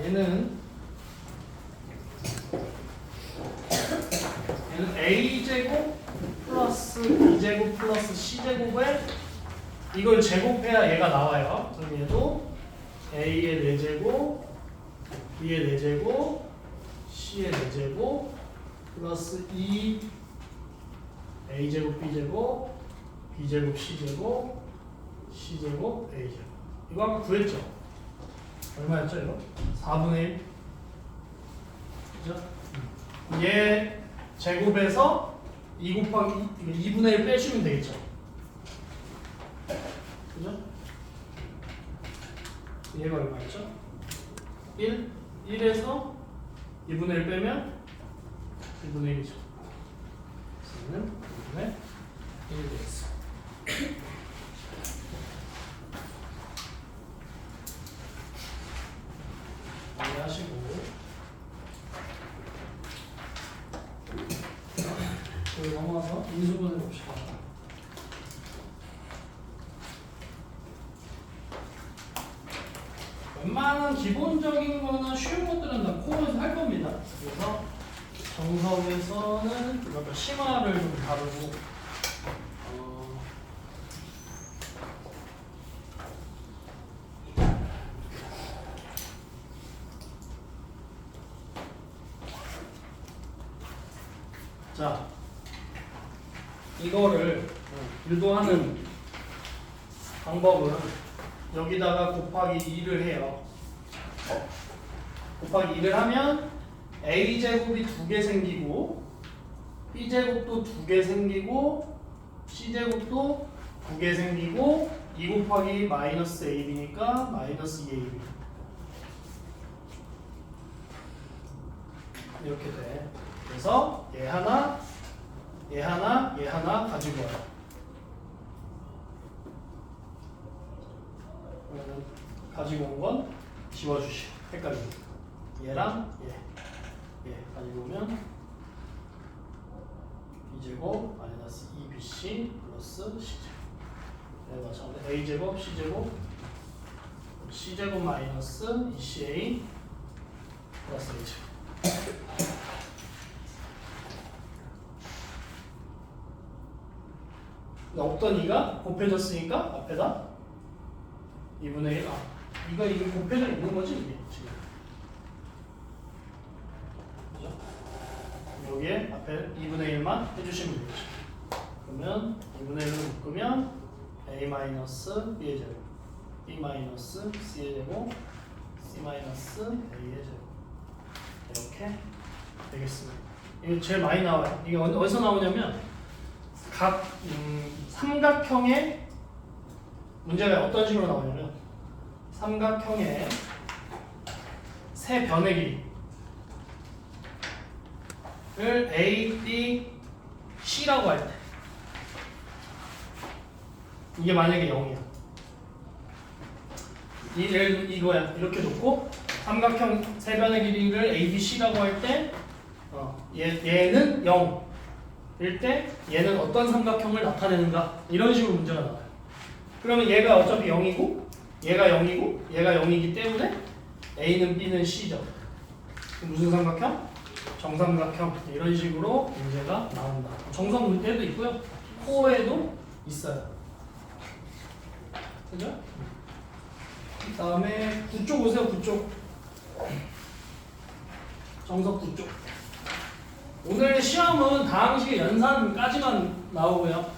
얘는 a제곱 플러스 b제곱 플러스 c제곱에 이걸 제곱해야 얘가 나와요. 그럼 얘도 a의 4제곱, b의 4제곱, c의 4제곱 플러스 2 a제곱 b제곱, b제곱 c제곱, c제곱 a제곱. 이거 아까 구했죠? 얼마였죠 이거? 4분의 1. 그죠? 얘 제곱에서 2 곱하기 2분의 1 빼주면 되겠죠? 그죠? 얘가 얼마였죠? 1? 1에서 2분의 1 빼면 2분의 1이죠. 그래서 2분의 1이 되겠어. 이해하시고 여기 넘어가서 인수분해 봅시다. 웬만한 기본적인 거나 쉬운 것들은 다 코너에서 할 겁니다. 그래서 정석에서는 심화를 좀 다루고 자, 이거를 유도하는 방법은 여기다가 곱하기 2를 해요. 곱하기 2를 하면 a제곱이 2개 생기고 b제곱도 2개 생기고 c제곱도 2개 생기고 2 곱하기 마이너스 ab니까 마이너스 2ab 이렇게 돼. 그래서 얘 하나, 얘 하나, 얘 하나 가지고 와요. 그러면 가지고 온 건 지워주시오. 헷갈리니까. 얘랑 얘 가지고 오면 b제곱 마이너스 2bc 플러스 c제곱. 네, 맞췄는데 a제곱, c제곱 마이너스 2ca 플러스 a제곱. 없던 2가 곱해졌으니까 앞에다 2분의 1. 이거 이게 곱해져 있는 거지 이게 지금. 그죠? 여기에 앞에 2분의 1만 해주시면 되겠죠. 그러면 2분의 1로 묶으면 a 마이너스 b의 제곱, b 마이너스 c의 제곱, c 마이너스 a의 제곱 이렇게 되겠습니다. 이게 제일 많이 나와요. 이게 어디서 나오냐면 각 삼각형의 문제가 어떤 식으로 나오냐면 삼각형의 세 변의 길이를 A, B, C라고 할 때 이게 만약에 0이야. 이거야. 이렇게 놓고 삼각형 세 변의 길이를 A, B, C라고 할 때 얘는 0 일 때 얘는 어떤 삼각형을 나타내는가 이런 식으로 문제가 나와요. 그러면 얘가 어차피 0이고 얘가 0이고 얘가 0이기 때문에 A는 B는 C죠. 무슨 삼각형? 정삼각형. 이런 식으로 문제가 나온다. 정석 문제도 있고요. 코어에도 있어요. 그죠? 그 다음에 9쪽 오세요. 9쪽. 정석 9쪽. 오늘 시험은 다항식의 연산까지만 나오고요.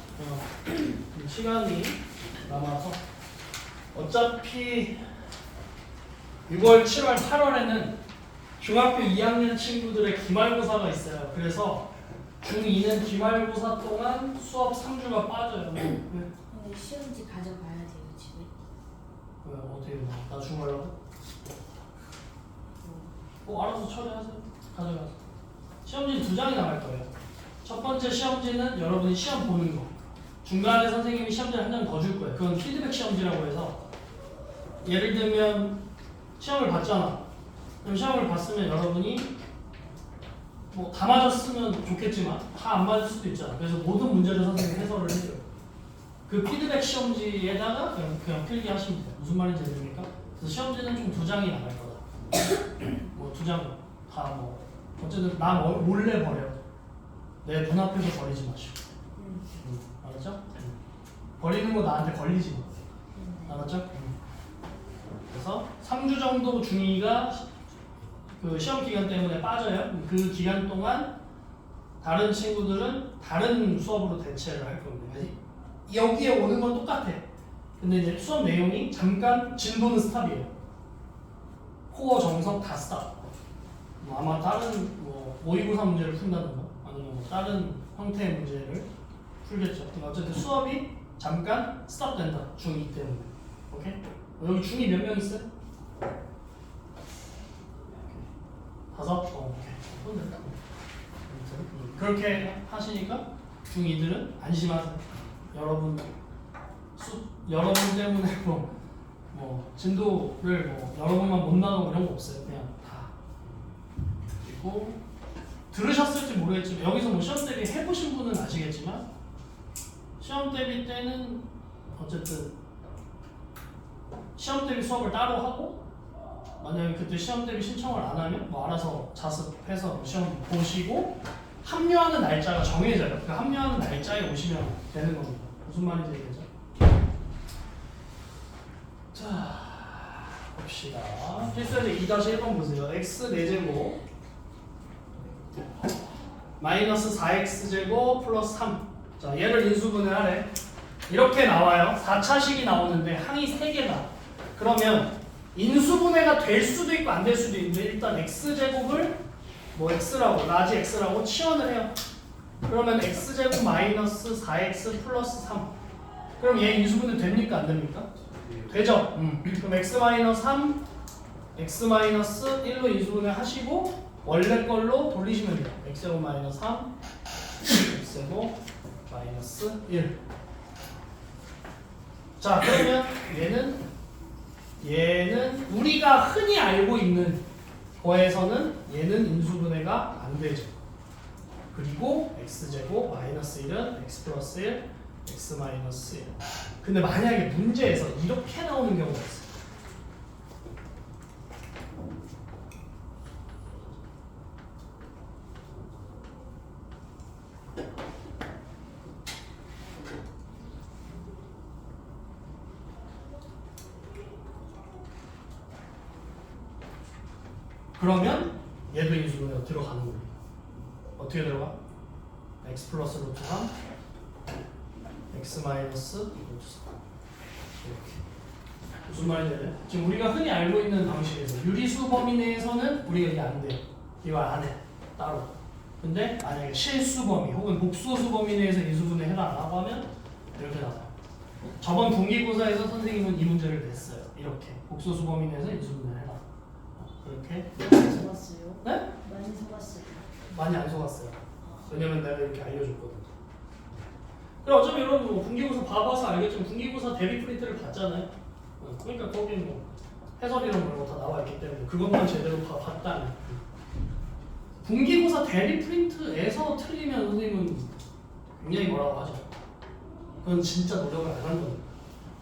시간이 남아서 어차피 6월, 7월, 8월에는 중학교 2학년 친구들의 기말고사가 있어요. 그래서 중2는 기말고사 동안 수업 3주가 빠져요. 근데 시험지 가져가야 돼요 집에. 왜 어떻게 나 주말라고? 알아서 처리하세요. 가져가서. 시험지 2장이 나갈 거예요. 첫 번째 시험지는 여러분이 시험 보는 거. 중간에 선생님이 시험지를 한 장 더 줄 거예요. 그건 피드백 시험지라고 해서 예를 들면 시험을 봤잖아. 그럼 시험을 봤으면 여러분이 뭐 다 맞았으면 좋겠지만 다 안 맞을 수도 있잖아. 그래서 모든 문제를 선생님이 해설을 해줘요. 그 피드백 시험지에다가 그냥 필기하시면 돼요. 무슨 말인지 아십니까? 그래서 시험지는 좀 2장이 나갈 거다. 뭐 2장 다 뭐 어쨌든 나 몰래 버려. 내 눈앞에서 버리지 마시고. 알았죠? 버리는 거 나한테 걸리지 마. 알았죠? 그래서 3주 정도 중2가 그 시험 기간 때문에 빠져요. 그 기간 동안 다른 친구들은 다른 수업으로 대체를 할 겁니다. 여기에 오는 건 똑같아. 근데 이제 수업 내용이 잠깐 진도는 스탑이에요. 코어 정석 다 스탑. 뭐 아마 다른 뭐 모의고사 문제를 푼다든가 아니면 뭐 다른 형태의 문제를 풀겠죠. 어쨌든 수업이 잠깐 스탑된다. 중2 때문에. 오케이? 여기 중2 몇 명 있어요? 5? 오케이. 그렇게 하시니까 중2들은 안심하세요. 여러분 때문에 뭐 진도를 뭐 여러분만 못 나가고 이런 거 없어요. 그냥 다. 그리고 들으셨을지 모르겠지만 여기서 뭐 시험 대비 해보신 분은 아시겠지만 시험 대비 때는 어쨌든 시험 대비 수업을 따로 하고 만약에 그때 시험 대비 신청을 안 하면 뭐 알아서 자습해서 시험 보시고 합류하는 날짜가 정해져요. 그 합류하는 날짜에 오시면 되는 겁니다. 무슨 말인지 알겠죠? 자, 봅시다. 필수제 2-1번 보세요. x 4제곱 마이너스 4x제곱 플러스 3. 자, 얘를 인수분해하래. 이렇게 나와요. 4차식이 나오는데 항이 3개다. 그러면 인수분해가 될 수도 있고 안 될 수도 있는데 일단 x제곱을 뭐 x라고 라지 x라고 치환을 해요. 그러면 x제곱 마이너스 4x 플러스 3. 그럼 얘 인수분해 됩니까 안 됩니까? 되죠. 그럼 x 마이너스 3, x 마이너스 1로 인수분해 하시고 원래 걸로 돌리시면 돼요. x제곱 마이너스 3, x제곱 마이너스 1. 자, 그러면 얘는 우리가 흔히 알고 있는 거에서는 얘는 인수분해가 안 되죠. 그리고 x제곱 마이너스 1은 x 플러스 1, x 마이너스 1. 근데 만약에 문제에서 이렇게 나오는 경우가 있어요. 그러면 얘도 인수분해가 들어가는 겁니다. 어떻게 들어가? x 플러스 루트 3 x 마이너스 루트 3 이렇게. 무슨 말인지 알아요? 지금 우리가 흔히 알고 있는 방식에서 유리수 범위 내에서는 우리가 이게 안 돼요. 이거 안 해. 따로. 근데 만약에 실수 범위 혹은 복소수 범위 내에서 인수분해 해라라고 하면 이렇게 나와요. 저번 분기고사에서 선생님은 이 문제를 냈어요. 이렇게 복소수 범위 내에서 인수분해 해라. 그렇게. 많이 속았어요. 네? 많이 속았어요. 많이 안 속았어요. 왜냐면 내가 이렇게 알려줬거든. 그럼 어차피 여러분 뭐 분기고사 봐봐서 알겠지만 분기고사 대비 프린트를 봤잖아요. 그러니까 거기 뭐 해설이랑 이런 거 다 나와 있기 때문에 그것만 제대로 봤다면. 분기고사 대비 프린트에서 틀리면 선생님은 굉장히 뭐라고 하죠. 그건 진짜 노력을 안 한 겁니다.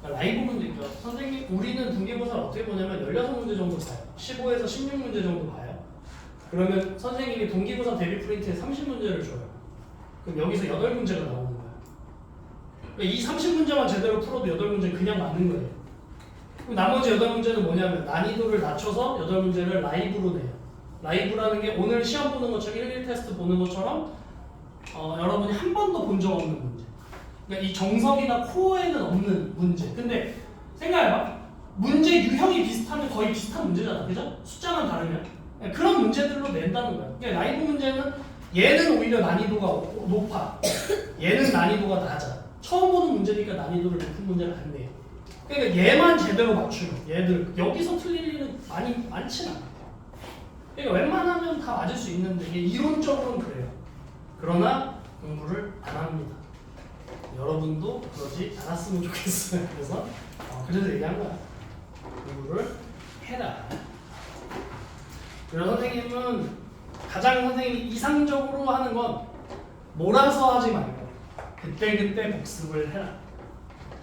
그러니까 라이브 문제니까 선생님 우리는 분기고사를 어떻게 보냐면 16문제 정도 봐요. 15에서 16문제 정도 봐요. 그러면 선생님이 분기고사 대비 프린트에 30문제를 줘요. 그럼 여기서 8문제가 나오는 거예요. 그러니까 이 30문제만 제대로 풀어도 8문제는 그냥 맞는 거예요. 그럼 나머지 8문제는 뭐냐면 난이도를 낮춰서 8문제를 라이브로 내요. 라이브라는 게 오늘 시험 보는 것처럼 1일 테스트 보는 것처럼 여러분이 한 번도 본 적 없는 문제. 그러니까 이 정석이나 코어에는 없는 문제. 근데 생각해봐. 문제 유형이 비슷하면 거의 비슷한 문제잖아. 그죠? 숫자만 다르면. 그런 문제들로 낸다는 거야. 그러니까 라이브 문제는 얘는 오히려 난이도가 높아. 얘는 난이도가 낮아. 처음 보는 문제니까 난이도를 높은 문제를 안 내요. 그러니까 얘만 제대로 맞추면 얘들 여기서 틀릴 일은 많진 않아. 그러니까 웬만하면 다 맞을 수 있는데 이게 이론적으로는 그래요. 그러나 공부를 안 합니다. 여러분도 그러지 않았으면 좋겠어요. 그래서 얘기한 거야. 공부를 해라. 그래서 선생님은 가장 선생님이 이상적으로 하는 건 몰아서 하지 말고 그때그때 복습을 해라.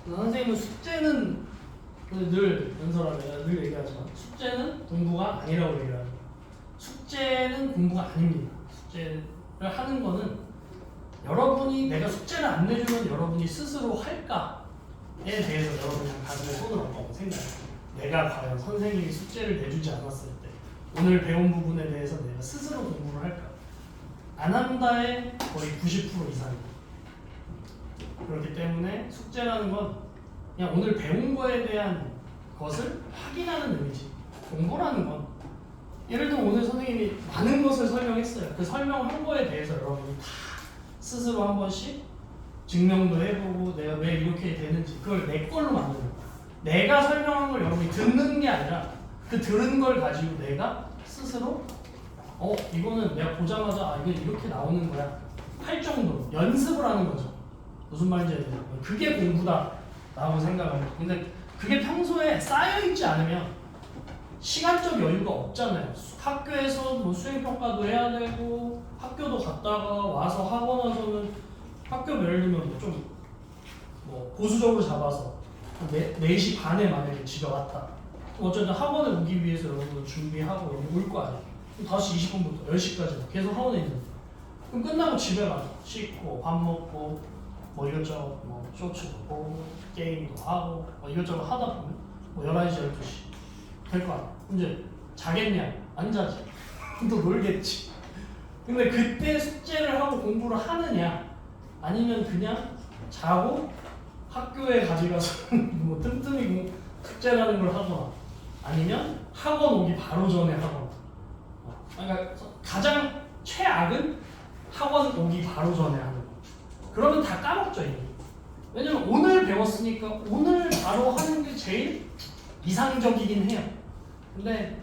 선생님은 숙제는 늘 연설하면 내가 늘 얘기하지만 숙제는 공부가 아니라고 얘기해요. 숙제는 공부가 아닙니다. 숙제를 하는 거는 여러분이 내가 숙제를 안 내주면 여러분이 스스로 할까에 대해서 여러분이 가슴에 손을 얹고 생각해요. 내가 과연 선생님이 숙제를 내주지 않았을 때 오늘 배운 부분에 대해서 내가 스스로 공부를 할까? 안 한다의 거의 90% 이상입니다. 그렇기 때문에 숙제라는 건 그냥 오늘 배운 거에 대한 것을 확인하는 의미지. 공부라는 건 예를 들면 오늘 선생님이 많은 것을 설명했어요. 그 설명한 거에 대해서 여러분이 다 스스로 한 번씩 증명도 해보고 내가 왜 이렇게 되는지 그걸 내 걸로 만드는 거야. 내가 설명한 걸 여러분이 듣는 게 아니라 그 들은 걸 가지고 내가 스스로 이거는 내가 보자마자 이게 이렇게 나오는 거야 할 정도로 연습을 하는 거죠. 무슨 말인지 알죠? 그게 공부다 라고 생각합니다. 근데 그게 평소에 쌓여있지 않으면 시간적 여유가 없잖아요. 학교에서 뭐 수행평가도 해야 되고 학교도 갔다가 와서 하고 나서는 학교 예를 들면 뭐 보수적으로 잡아서 4시 반에 만약에 집에 왔다. 어쨌든 학원에 오기 위해서 여러분은 준비하고 여기 올 거 아니에요. 5시 20분부터 10시까지 계속 학원에 있는데 그럼 끝나고 집에 가서 씻고 밥 먹고 뭐 이것저것 뭐 쇼츠 보고 게임도 하고 뭐 이것저것 하다 보면 뭐 11시 12시 될 거 아니야. 이제 자겠냐? 안 자지. 또 놀겠지. 근데 그때 숙제를 하고 공부를 하느냐 아니면 그냥 자고 학교에 가져가서 뭐 뜸뜸이 숙제라는 걸 하거나 아니면 학원 오기 바로 전에 하거나. 그러니까 가장 최악은 학원 오기 바로 전에 하는 거. 그러면 다 까먹죠 이미. 왜냐면 오늘 배웠으니까 오늘 바로 하는 게 제일 이상적이긴 해요. 근데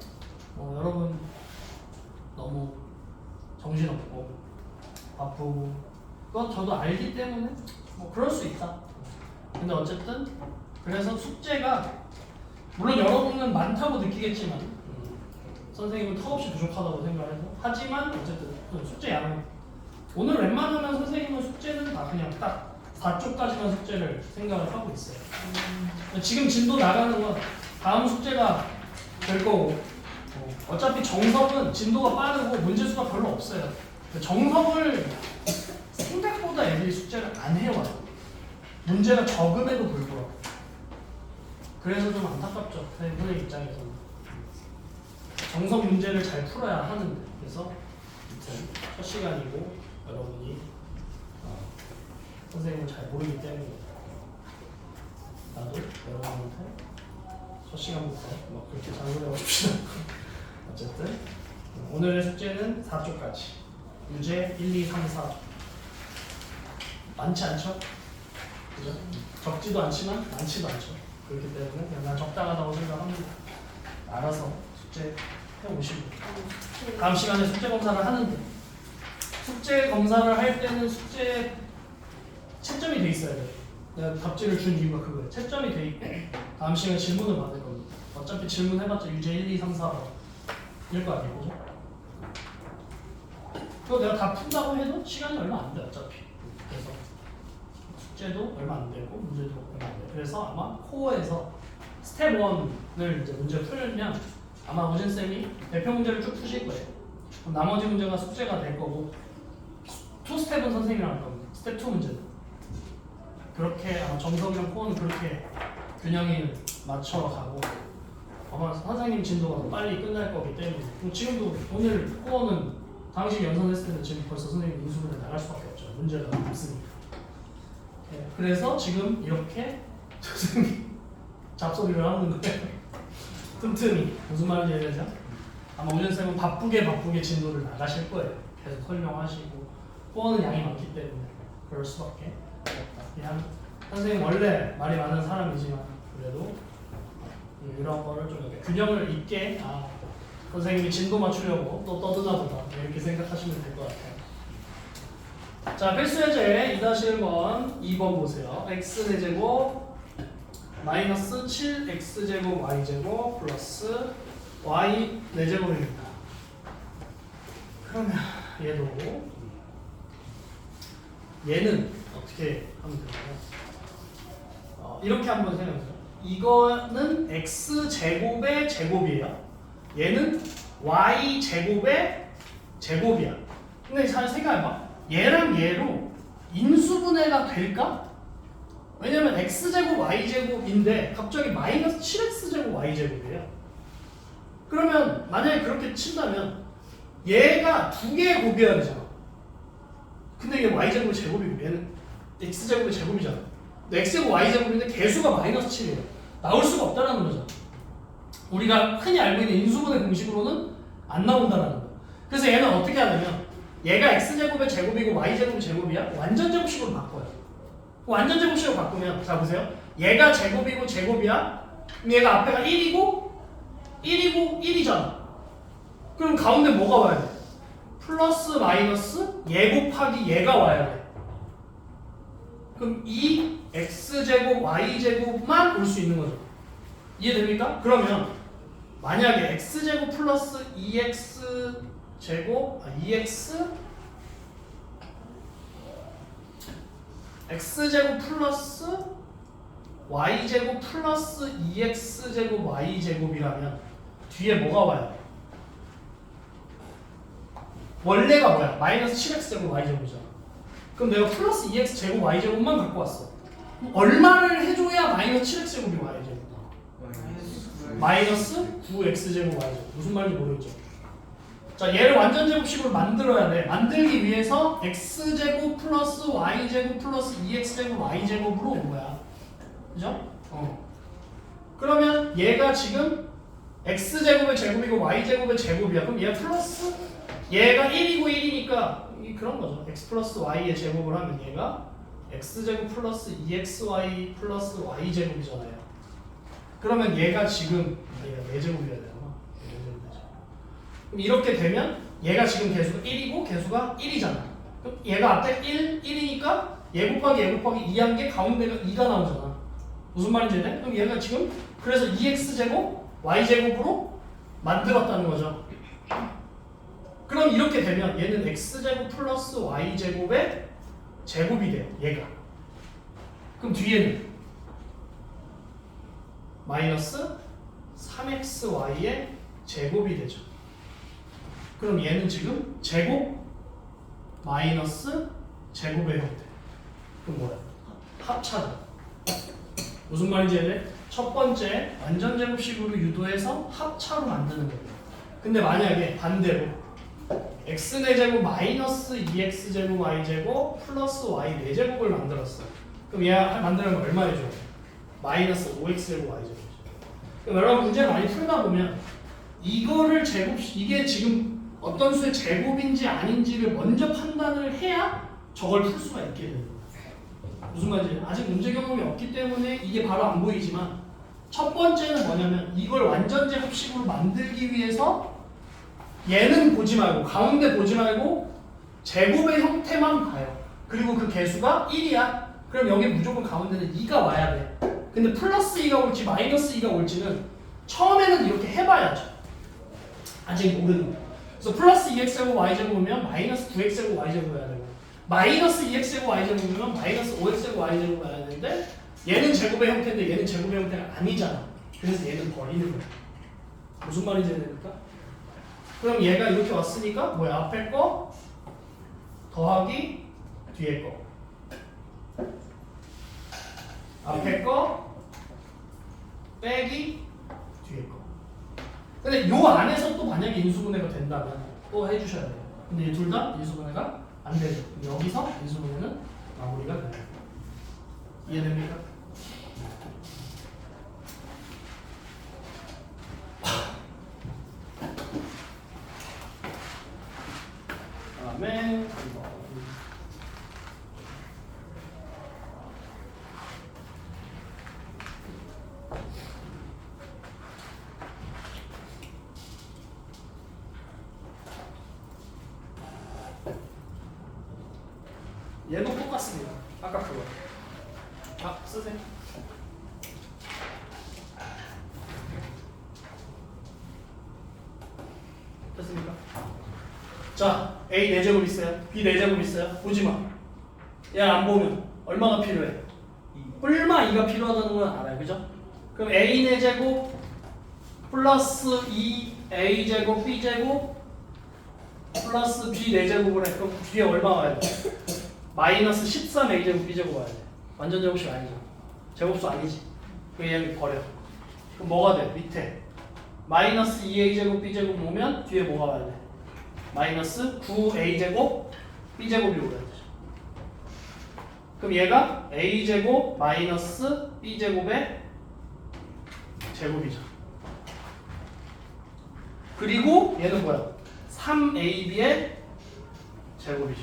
여러분 너무 정신없고 바쁘고 그건 저도 알기 때문에 뭐 그럴 수 있다. 근데 어쨌든 그래서 숙제가 물론 여러분은 많다고 느끼겠지만 선생님은 턱없이 부족하다고 생각해서 하지만 어쨌든 숙제 양은 오늘 웬만하면 선생님은 숙제는 다 그냥 딱 4쪽까지만 숙제를 생각을 하고 있어요. 지금 진도 나가는 건 다음 숙제가 될 거고 어차피 정석은 진도가 빠르고 문제수가 별로 없어요. 정석을 생각보다 애들이 숙제를 안 해와요. 문제가 적음에도 불구하고. 그래서 좀 안타깝죠. 선생님 입장에서는. 정석 문제를 잘 풀어야 하는데 그래서 첫 시간이고 여러분이 선생님을 잘 모르기 때문에 나도 여러분한테 첫 시간부터 막 그렇게 장난해 보십시오. 어쨌든 오늘의 숙제는 4쪽까지 유제 1, 2, 3, 4 많지 않죠? 그죠? 적지도 않지만 많지도 않죠. 그렇기 때문에 그냥 적당하다고 생각합니다. 알아서 숙제 해오시고 다음 시간에 숙제 검사를 하는데 숙제 검사를 할 때는 숙제 채점이 돼 있어야 돼요. 내가 답지를 준 이유가 그거예요. 채점이 돼 있고 다음 시간에 질문을 받을 겁니다. 어차피 질문 해봤자 유제 1, 2, 3, 4일 거 아니에요, 그죠? 그거 내가 다 푼다고 해도 시간이 얼마 안 돼, 어차피. 그래서 숙제도 얼마 안 되고 문제도 얼마 안 돼. 그래서 아마 코어에서 스텝 1을 이제 문제 풀면 아마 우진 쌤이 대표 문제를 쭉 푸실 거예요. 그럼 나머지 문제가 숙제가 될 거고 2스텝은 선생님이랑 할 겁니다. 스텝 2 문제는. 그렇게 아마 정석이랑 코어는 그렇게 균형을 맞춰 가고 아마 선생님 진도가 빨리 끝날 거기 때문에 지금도 오늘 코어는 당시 연선했을 때는 지금 벌써 선생님 인수분해 나갈 수밖에 없죠. 문제가 없으니까. 네, 그래서 지금 이렇게 선생님 잡소리를 하는 거예요. 틈틈이 무슨 말인지 이해되죠? 아마 우진쌤은 바쁘게 진도를 나가실 거예요. 계속 설명하시고 코어는 양이 많기 때문에 그럴 수밖에 없다. 그냥 선생님 원래 말이 많은 사람이지만 그래도 이런 거를 좀 이렇게 균형을 있게 선생님이 진도 맞추려고 또 떠드나 보다 이렇게 생각하시면 될 것 같아요. 자, 필수예제 2-1번 2번 보세요. x제곱 마이너스 7x제곱 y제곱 플러스 y 4제곱입니다. 그러면 얘는 어떻게 하면 되나요? 이렇게 한번 생각해보세요. 이거는 x제곱의 제곱이에요. 얘는 y제곱의 제곱이야. 근데 잘 생각해봐. 얘랑 얘로 인수분해가 될까? 왜냐면 x제곱 y제곱인데 갑자기 마이너스 7x제곱 y제곱이에요. 그러면 만약에 그렇게 친다면 얘가 두 개의 곱이어야 되잖아. 근데 이게 y제곱의 제곱이고 얘는 x제곱의 제곱이잖아. 근데 x제곱 y제곱인데 개수가 마이너스 7이에요. 나올 수가 없다는 거죠. 우리가 흔히 알고 있는 인수분해 공식으로는 안 나온다는 거. 그래서 얘는 어떻게 하냐면 얘가 x제곱의 제곱이고 y제곱의 제곱이야. 완전 제곱식으로 바꿔요. 완전 제곱식으로 바꾸면 자 보세요. 얘가 제곱이고 제곱이야. 그럼 얘가 앞에가 1이고 1이잖아. 그럼 가운데 뭐가 와야 돼? 플러스 마이너스 얘 곱하기 얘가 와야 돼. 그럼 이 x제곱 y제곱만 올 수 있는 거죠. 이해됩니까? 그러면 만약에 x제곱 플러스 2x제곱 x제곱 플러스 y제곱 플러스 2x제곱 y제곱이라면 뒤에 뭐가 와야 돼? 원래가 뭐야? 마이너스 7x제곱 y제곱이잖아. 그럼 내가 플러스 2x제곱 y제곱만 갖고 왔어. 얼마를 해줘야 마이너스 7x제곱이 와야 돼? 마이너스 9x제곱 y제곱. 무슨 말인지 모르겠죠? 자, 얘를 완전 제곱식으로 만들어야 돼. 만들기 위해서 x제곱 플러스 y제곱 플러스 2x제곱 y제곱으로 온 거야. 그죠? 그러면 얘가 지금 x제곱의 제곱이고 y제곱의 제곱이야. 그럼 얘가 플러스 얘가 1이고 1이니까 그런 거죠. x 플러스 y의 제곱을 하면 얘가 x제곱 플러스 2xy 플러스 y제곱이잖아요. 그러면 얘가 지금 얘가 4제곱이어야 되나? 4제곱 되죠. 그럼 이렇게 되면 얘가 지금 개수가 1이고 개수가 1이잖아. 그럼 얘가 앞에 1이니까 얘 곱하기 2한 게 가운데가 2가 나오잖아. 무슨 말인지 돼? 그럼 얘가 지금 그래서 2x제곱 y제곱으로 만들었다는 거죠. 그럼 이렇게 되면 얘는 x제곱 플러스 y제곱의 제곱이 돼요. 얘가. 그럼 뒤에는 마이너스 3xy의 제곱이 되죠. 그럼 얘는 지금 제곱 마이너스 제곱의 형태. 그럼 뭐야? 합차다. 무슨 말인지 이해돼? 첫 번째 완전 제곱식으로 유도해서 합차로 만드는 거예요. 근데 만약에 반대로 x 4제곱 마이너스 2x제곱 y제곱 플러스 y 4제곱을 만들었어. 그럼 얘 만들면 얼마 해줘? 마이너스 5x제곱 y제곱. 그럼 여러분 문제 많이 풀다 보면 이거를 이게 지금 어떤 수의 제곱인지 아닌지를 먼저 판단을 해야 저걸 풀 수가 있게 되는 거예요. 무슨 말인지 아직 문제 경험이 없기 때문에 이게 바로 안 보이지만 첫 번째는 뭐냐면 이걸 완전 제곱식으로 만들기 위해서 얘는 보지 말고 가운데 보지 말고 제곱의 형태만 봐요. 그리고 그 개수가 1이야. 그럼 여기 무조건 가운데는 2가 와야 돼. 근데 플러스 2가 올지 마이너스 2가 올지는 처음에는 이렇게 해봐야죠. 아직 모르는 거야. 그래서 플러스 2x제곱 y제곱이면 마이너스 9x제곱 y제곱 해야 되고 마이너스 2x제곱 y제곱이면 마이너스 5x제곱 y제곱 해야 되는데 얘는 제곱의 형태인데 얘는 제곱의 형태가 아니잖아. 그래서 얘는 버리는 거야. 무슨 말인지 이해됩니까? 그럼 얘가 이렇게 왔으니까 뭐야? 앞에 거 더하기 뒤에 거 앞에 거 빼기 뒤에 거. 근데 요 안에서 또 만약에 인수분해가 된다면 또 해주셔야 돼요. 근데 둘 다 인수분해가 안 되죠. 여기서 인수분해는 마무리가 됩니다. 이해됩니까? 다음에 얘도 똑같습니다. 아까 그거. 쓰세요. 됐습니까? 자, A 4제곱 있어요. B 4제곱 있어요. 보지마. 얘 안 보면 얼마가 필요해? 뿔마 2가 필요하다는 건 알아요. 그죠? 그럼 A 4제곱 플러스 2A제곱 B제곱 플러스 B 4제곱을 해. 그럼 뒤에 얼마 와야 돼? 마이너스 13A제곱 B제곱 와야 돼. 완전 제곱식 아니죠. 제곱수 아니지. 그 얘는 버려. 그럼 뭐가 돼? 밑에 마이너스 2A제곱 B제곱 오면 뒤에 뭐가 와야 돼? 마이너스 9A제곱 B제곱이 오야 돼. 그럼 얘가 A제곱 마이너스 B제곱의 제곱이죠. 그리고 얘는 뭐야? 3AB의 제곱이죠.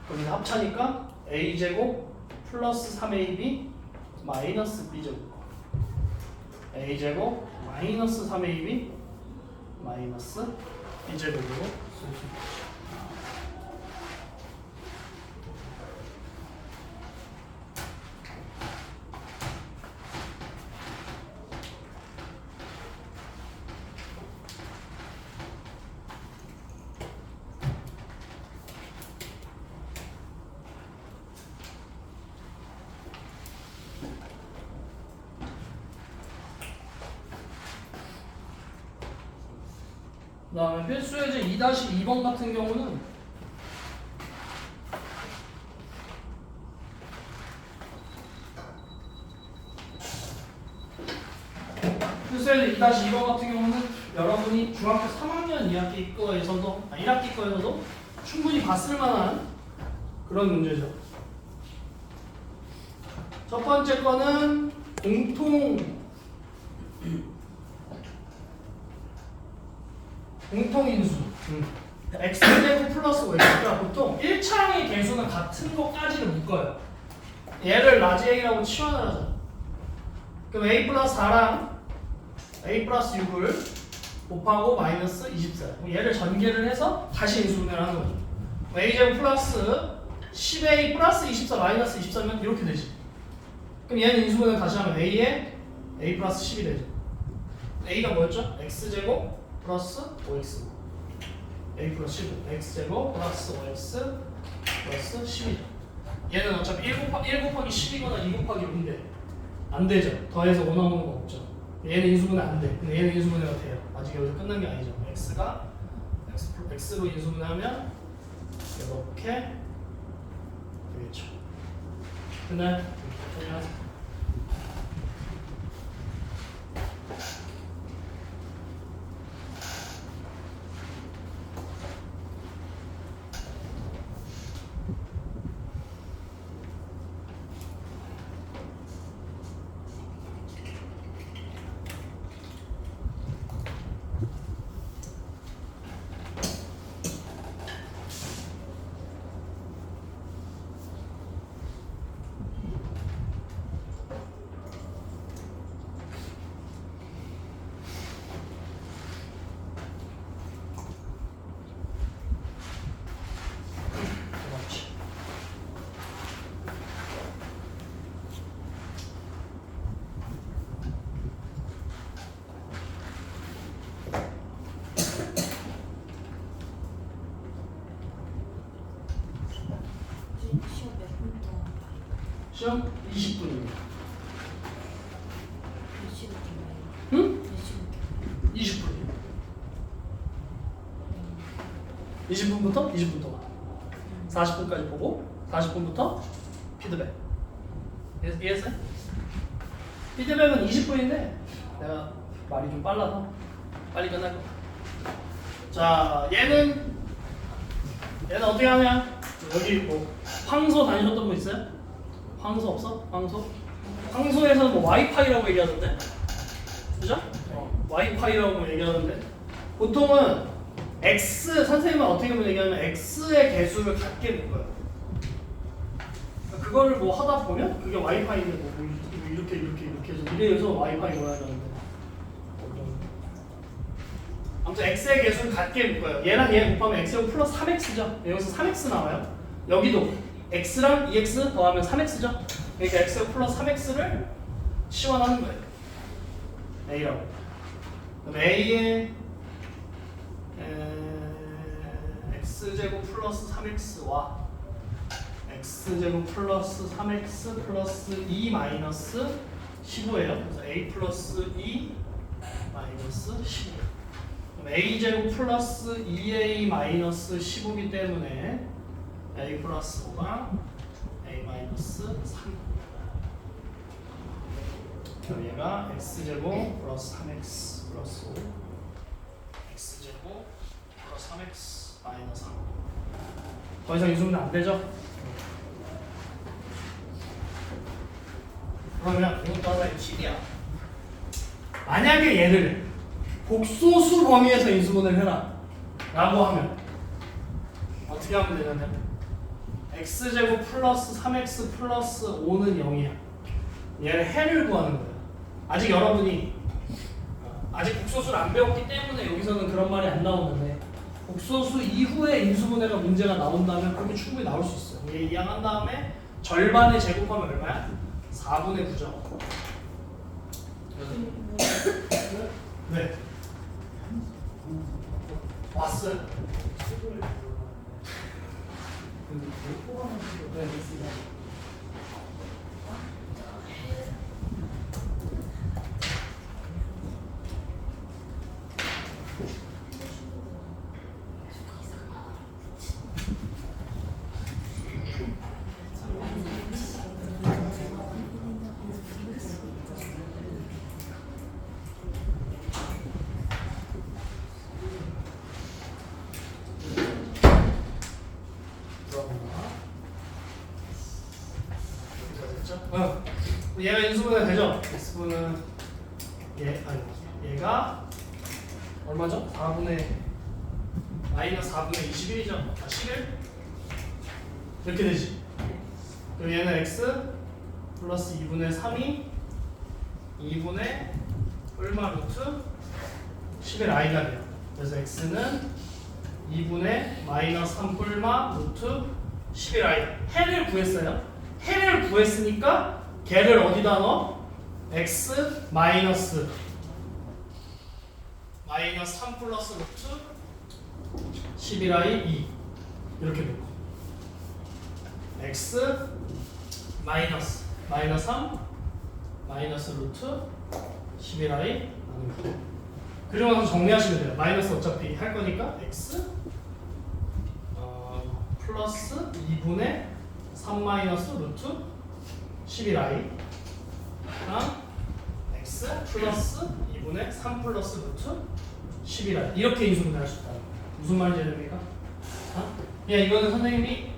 그럼 이제 합차니까 A제곱 플러스 3AB 마이너스 B제곱 A제곱 마이너스 3AB 마이너스 B제곱으로 쓸수 그 다음에 필수예제 2-2번 같은 경우는 필수예제 2-2번 같은 경우는 여러분이 중학교 3학년 2학기 거에서도 1학기 거에서도 충분히 봤을 만한 그런 문제죠. 첫 번째 거는 공통인수 x제곱 플러스 y가 보통 1차항의 개수는 같은 것까지를 묶어요. 얘를 라지 a라고 치환을 하죠. 그럼 a 플러스 4랑 a 플러스 6을 곱하고 마이너스 24. 얘를 전개를 해서 다시 인수분해를 하는 거죠. a제곱 플러스 10a 플러스 24 마이너스 24면 이렇게 되지. 그럼 얘는 인수분해 다시 하면 a에 a 플러스 10이 되죠. a가 뭐였죠? x제곱 플러스 5x a 플러스 15 x제곱 플러스 5x 플러스 12죠. 얘는 어차피 1 곱하기 10이거나 2 곱하기 5인데 안 되죠. 더해서 5 나오는 거 없죠. 얘는 인수분해 안 돼. 근데 얘는 인수분해가 돼요. 아직 여기서 끝난 게 아니죠. x가 x로 인수분해하면 이렇게 되겠죠. 됐나요? 정리하세요. 시험 몇 분 동안 봐요? 시험 20분입니다. 몇 시부터인가요? 응? 몇 시부터? 20분이요. 20분부터 20분 동안 40분까지 보고 40분부터 피드백. 이해했어요? 피드백은 20분인데 내가 말이 좀 빨라서 빨리 끝날 거야. 자, 얘는 어떻게 하냐? 여기 뭐 황소 다니셨던 분 있어요? 황소 없어? 황소에서는 뭐 와이파이라고 얘기하던데? 그죠? 와이파이라고 얘기하는데 보통은 x 선생님은 어떻게 보면 얘기하면 x의 개수를 같게 묶어요. 그거를 뭐 하다 보면 그게 와이파이인데 뭐 이렇게 해서 이래서 와이파이 뭐야 하는데 아무튼 x의 개수를 같게 묶어요. 얘랑 얘 곱하면 x제곱 플러스 3x죠. 여기서 3x 나와요. 여기도 x랑 2x 더하면 3x죠. 그러니까 x 플러스 3x를 치환하는 거예요. a라고. 그럼 a의 x제곱 플러스 3x와 x제곱 플러스 3x 플러스 2 마이너스 15예요. 그래서 a 플러스 2 마이너스 15. 그럼 a제곱 플러스 2a 마이너스 15이기 때문에 a 플러스 5가 a 마이너스 3. 그럼 얘가 x제곱 플러스 3x 플러스 5 x제곱 플러스 3x 마이너스 3. 더 이상 인수분해 안 되죠? 그러면 이것도 하나의 팁이야. 만약에 얘를 복소수 범위에서 인수분해를 해라 라고 하면 어떻게 하면 되냐면 x제곱 플러스 3x 플러스 5는 0이야. 얘를 해를 구하는 거야. 아직 여러분이 아직 복소수를 안 배웠기 때문에 여기서는 그런 말이 안 나오는데 복소수 이후에 인수분해가 문제가 나온다면 그렇게 충분히 나올 수 있어요. 얘 이항한 다음에 절반의 제곱하면 얼마야? 4분의 9죠. 네. 왔어요? 네. 얘가 인수분해 되죠? x분은 얘가 얼마죠? 4분의 마이너스 4분의 21이죠? 11? 이렇게 되지. 그럼 얘는 x 플러스 2분의 3이 2분의 얼마 루트 11i가 돼요. 그래서 x는 2분의 마이너스 3 뿔마 루트 11i. 해를 구했어요. 해를 구했으니까 걔를 어디다 넣어? x 마이너스 3 플러스 루트 11i 2 이렇게 놓고 x 마이너스 3 마이너스 루트 11i 나누기. 그리고 나서 정리하시면 돼요. 마이너스 어차피 할 거니까 x 플러스 2분의 3 마이너스 루트 11i 랑 x 플러스 2분의 3 플러스 루트 11i 이렇게 인수분해 할 수 있다. 무슨 말인지 됩니까? 이거는 선생님이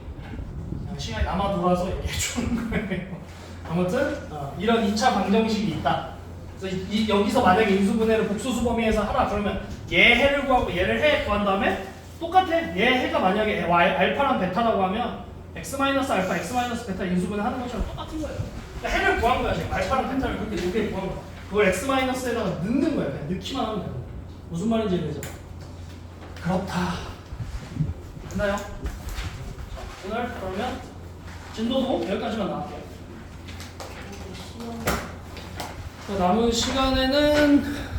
그냥 시간이 남아 돌아서 얘기해 주는 거예요. 아무튼 이런 2차 방정식이 있다. 그래서 여기서 만약에 인수분해를 복소수 범위에서 하라 그러면 얘 해를 구하고 얘를 해 구한 다음에 똑같아. 얘 해가 만약에 알파랑 베타라고 하면 x-알파, x-베타 인수분해 하는 것처럼 똑같은 거예요. 그러니까 해를 구한 거야. 지금 알파랑 베타를 그렇게 높게 구한 거야. 그걸 x-에다가 넣는 거야. 그냥 넣기만 하면 돼요. 무슨 말인지 이해되죠? 그렇다. 됐나요? 오늘 그러면 진도도 여기까지만 나갈게요. 남은 시간에는